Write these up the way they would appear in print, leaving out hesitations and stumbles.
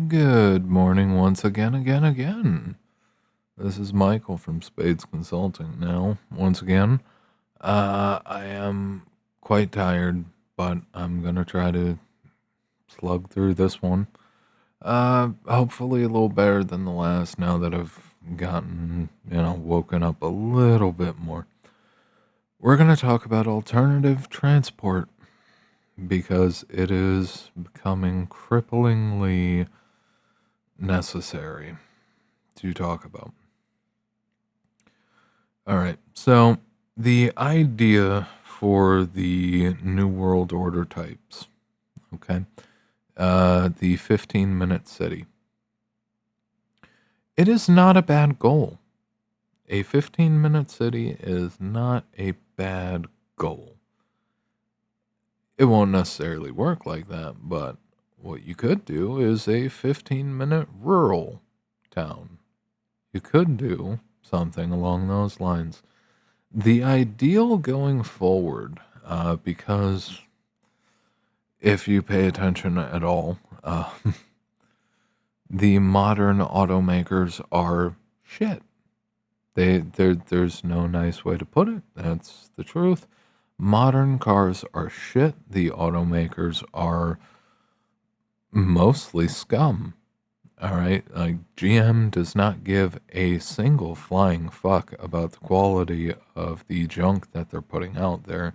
Good morning once again. This is Michael from Spades Consulting. Now, once again, I am quite tired, but I'm gonna try to slug through this one. Hopefully a little better than the last now that I've gotten, woken up a little bit more. We're gonna talk about alternative transport because it is becoming cripplingly necessary to talk about. All right. So the idea for the New World Order types, okay, the 15-minute city. It is not a bad goal. A 15-minute city is not a bad goal. It won't necessarily work like that, but what you could do is a 15-minute rural town. You could do something along those lines. The ideal going forward, because if you pay attention at all, the modern automakers are shit. There's no nice way to put it. That's the truth. Modern cars are shit. The automakers are mostly scum. All right, like GM does not give a single flying fuck about the quality of the junk that they're putting out there.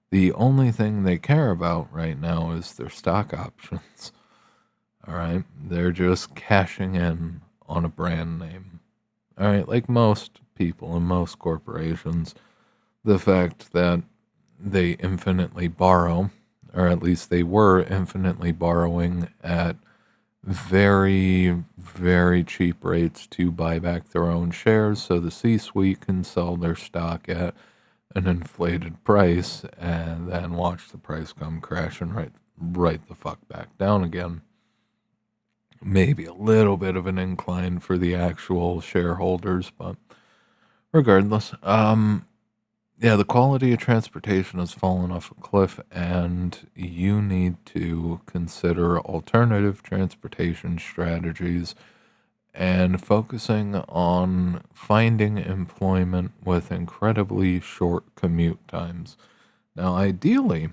The only thing they care about right now is their stock options. All right, they're just cashing in on a brand name. All right, like most people and most corporations, the fact that they infinitely borrow, or at least they were infinitely borrowing at very, very cheap rates to buy back their own shares so the C suite can sell their stock at an inflated price and then watch the price come crashing right the fuck back down again. Maybe a little bit of an incline for the actual shareholders, but regardless, yeah, the quality of transportation has fallen off a cliff, and you need to consider alternative transportation strategies and focusing on finding employment with incredibly short commute times. Now, ideally,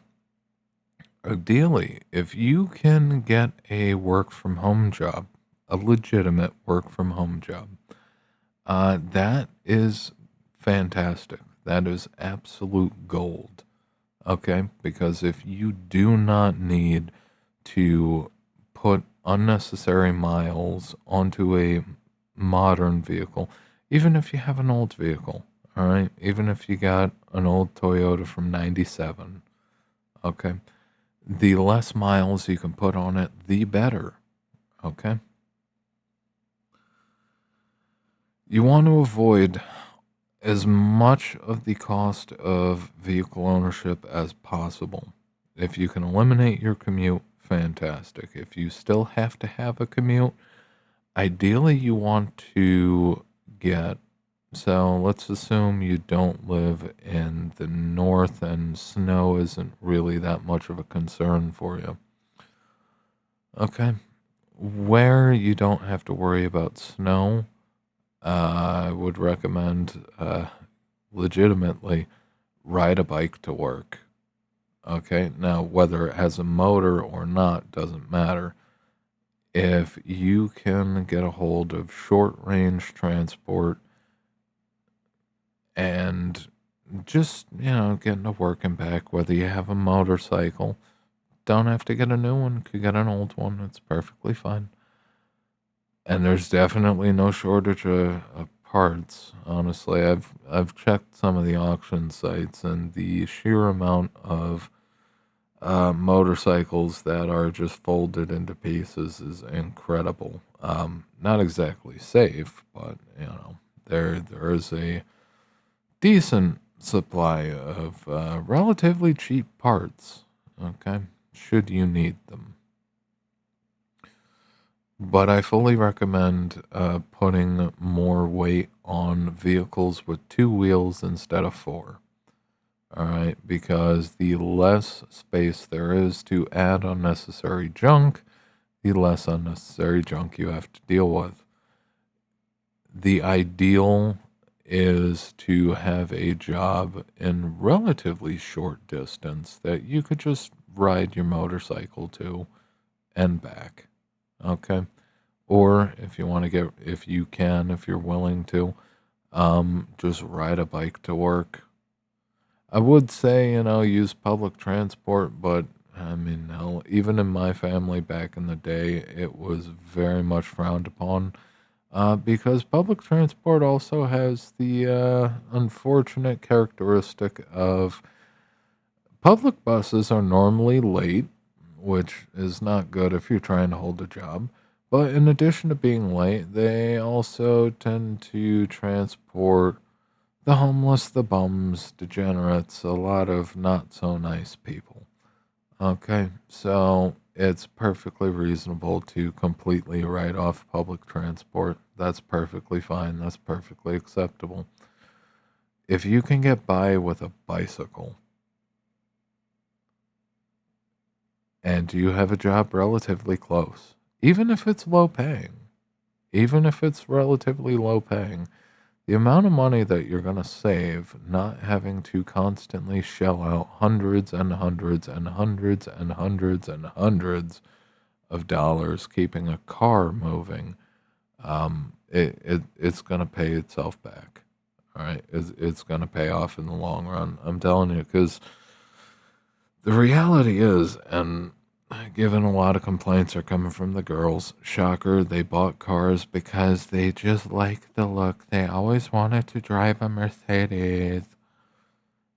if you can get a work from home job, a legitimate work from home job, that is fantastic. That is absolute gold. Okay? Because if you do not need to put unnecessary miles onto a modern vehicle, even if you have an old vehicle, all right? Even if you got an old Toyota from 97, okay? The less miles you can put on it, the better, okay? You want to avoid as much of the cost of vehicle ownership as possible. If you can eliminate your commute, fantastic. If you still have to have a commute, ideally you want to get, so let's assume you don't live in the north and snow isn't really that much of a concern for you. Okay. Where you don't have to worry about snow, I would recommend legitimately ride a bike to work. Okay, now whether it has a motor or not doesn't matter. If you can get a hold of short range transport and just, getting to work and back, whether you have a motorcycle, don't have to get a new one, could get an old one, it's perfectly fine. And there's definitely no shortage of parts. Honestly, I've checked some of the auction sites, and the sheer amount of motorcycles that are just folded into pieces is incredible. Not exactly safe, but there is a decent supply of relatively cheap parts. Okay, should you need them. But I fully recommend putting more weight on vehicles with two wheels instead of four. All right, because the less space there is to add unnecessary junk, the less unnecessary junk you have to deal with. The ideal is to have a job in relatively short distance that you could just ride your motorcycle to and back. Okay. Or if you want to get, if you can, if you're willing to, just ride a bike to work. I would say, use public transport, but I mean, hell, even in my family back in the day, it was very much frowned upon because public transport also has the unfortunate characteristic of public buses are normally late, which is not good if you're trying to hold a job. But in addition to being late, they also tend to transport the homeless, the bums, degenerates, a lot of not so nice people. Okay, so it's perfectly reasonable to completely write off public transport. That's perfectly fine. That's perfectly acceptable. If you can get by with a bicycle and you have a job relatively close, even if it's low paying, even if it's relatively low paying, the amount of money that you're going to save not having to constantly shell out hundreds and hundreds and hundreds and hundreds and hundreds of dollars keeping a car moving, it's going to pay itself back. All right. It's going to pay off in the long run. I'm telling you, because the reality is, and given a lot of complaints are coming from the girls, shocker, they bought cars because they just like the look. They always wanted to drive a Mercedes.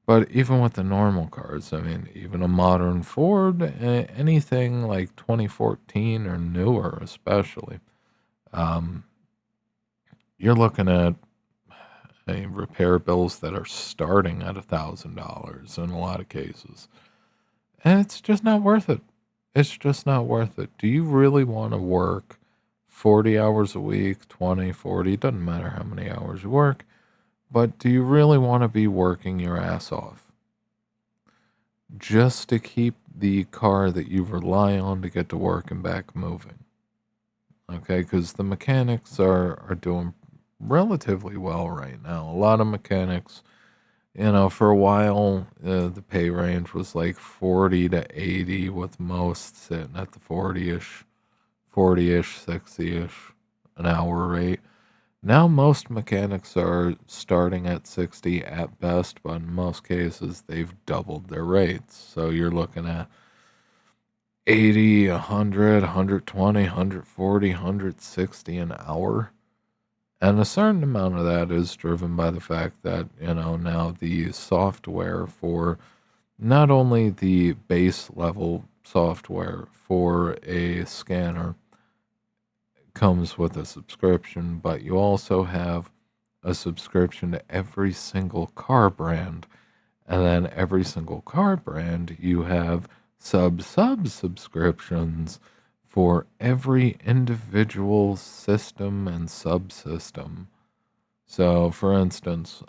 But even with the normal cars, I mean, even a modern Ford, anything like 2014 or newer, especially, um, you're looking at repair bills that are starting at $1,000 in a lot of cases. And it's just not worth it. It's just not worth it. Do you really want to work 40 hours a week, 20, 40, doesn't matter how many hours you work, but do you really want to be working your ass off just to keep the car that you rely on to get to work and back moving? Okay, because the mechanics are doing relatively well right now. A lot of mechanics, for a while, the pay range was like 40 to 80, with most sitting at the 40-ish, 60-ish an hour rate. Now most mechanics are starting at 60 at best, but in most cases they've doubled their rates. So you're looking at 80, 100, 120, 140, 160 an hour. And a certain amount of that is driven by the fact that, now the software for not only the base level software for a scanner comes with a subscription, but you also have a subscription to every single car brand. And then every single car brand, you have subscriptions for every individual system and subsystem. So, for instance,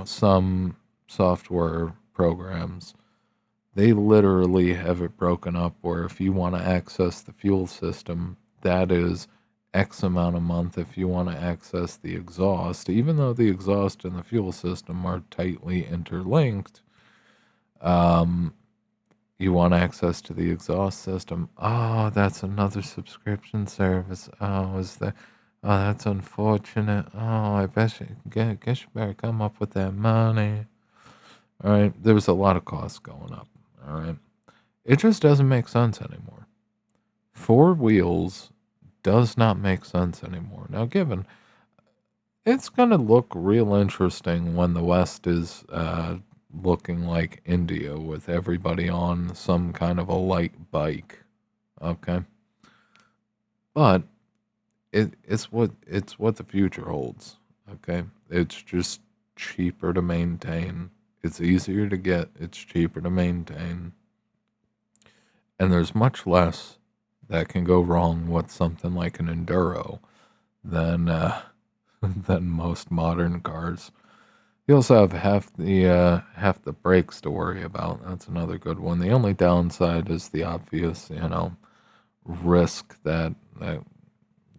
some software programs, they literally have it broken up where if you want to access the fuel system, that is X amount a month. If you want to access the exhaust, even though the exhaust and the fuel system are tightly interlinked, um, you want access to the exhaust system. Oh, that's another subscription service. Oh, is that? Oh, that's unfortunate. Oh, I bet you guess you better come up with that money. All right, there was a lot of costs going up. All right, it just doesn't make sense anymore. Four wheels does not make sense anymore. Now, given it's going to look real interesting when the West is looking like India with everybody on some kind of a light bike. Okay. But it's what the future holds. Okay. It's just cheaper to maintain. It's easier to get. It's cheaper to maintain. And there's much less that can go wrong with something like an enduro than than most modern cars. You also have half the brakes to worry about. That's another good one. The only downside is the obvious, risk that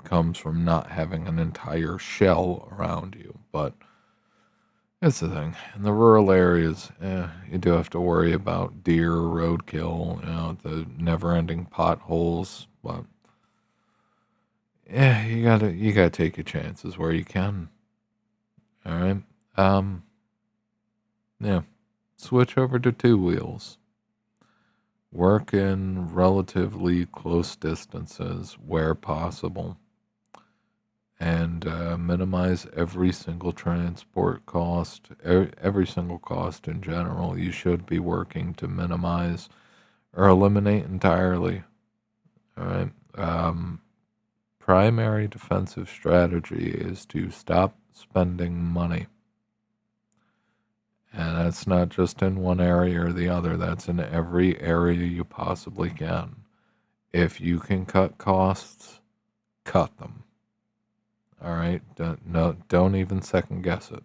comes from not having an entire shell around you. But it's the thing. In the rural areas, you do have to worry about deer, roadkill, the never-ending potholes. But yeah, you gotta take your chances where you can. All right. Um. Yeah. Switch over to two wheels. Work in relatively close distances where possible, and minimize every single transport cost, every single cost in general. You should be working to minimize or eliminate entirely. All right. Primary defensive strategy is to stop spending money. And that's not just in one area or the other, that's in every area you possibly can. If you can cut costs, cut them. All right? Don't even second guess it.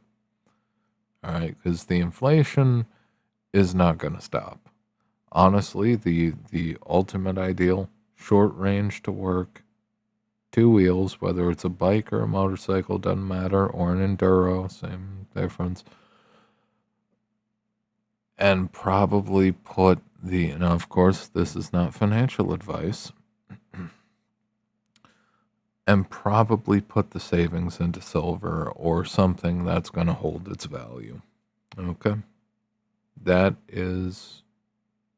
All right? Because the inflation is not going to stop. Honestly, the ultimate ideal, short range to work, two wheels, whether it's a bike or a motorcycle, doesn't matter, or an enduro, same difference. And probably put now of course, this is not financial advice, and probably put the savings into silver or something that's going to hold its value. Okay? That is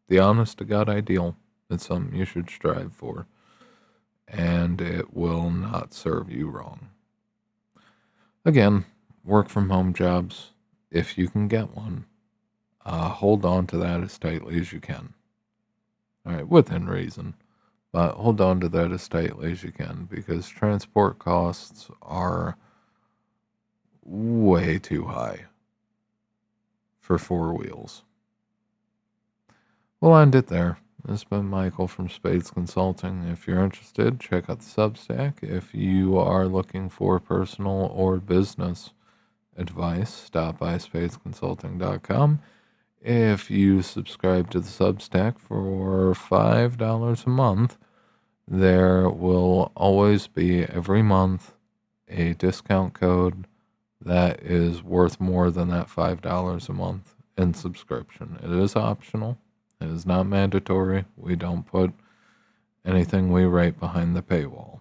the honest to God ideal. It's something you should strive for, and it will not serve you wrong. Again, work from home jobs, if you can get one, hold on to that as tightly as you can. All right, within reason. But hold on to that as tightly as you can, because transport costs are way too high for four wheels. We'll end it there. This has been Michael from Spades Consulting. If you're interested, check out the Substack. If you are looking for personal or business advice, stop by spadesconsulting.com. If you subscribe to the Substack for $5 a month, there will always be every month a discount code that is worth more than that $5 a month in subscription. It is optional. It is not mandatory. We don't put anything we write behind the paywall.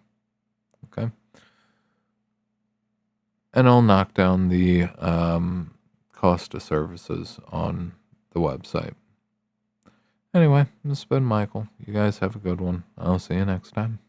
Okay? And I'll knock down the cost of services on the website. Anyway, this has been Michael. You guys have a good one. I'll see you next time.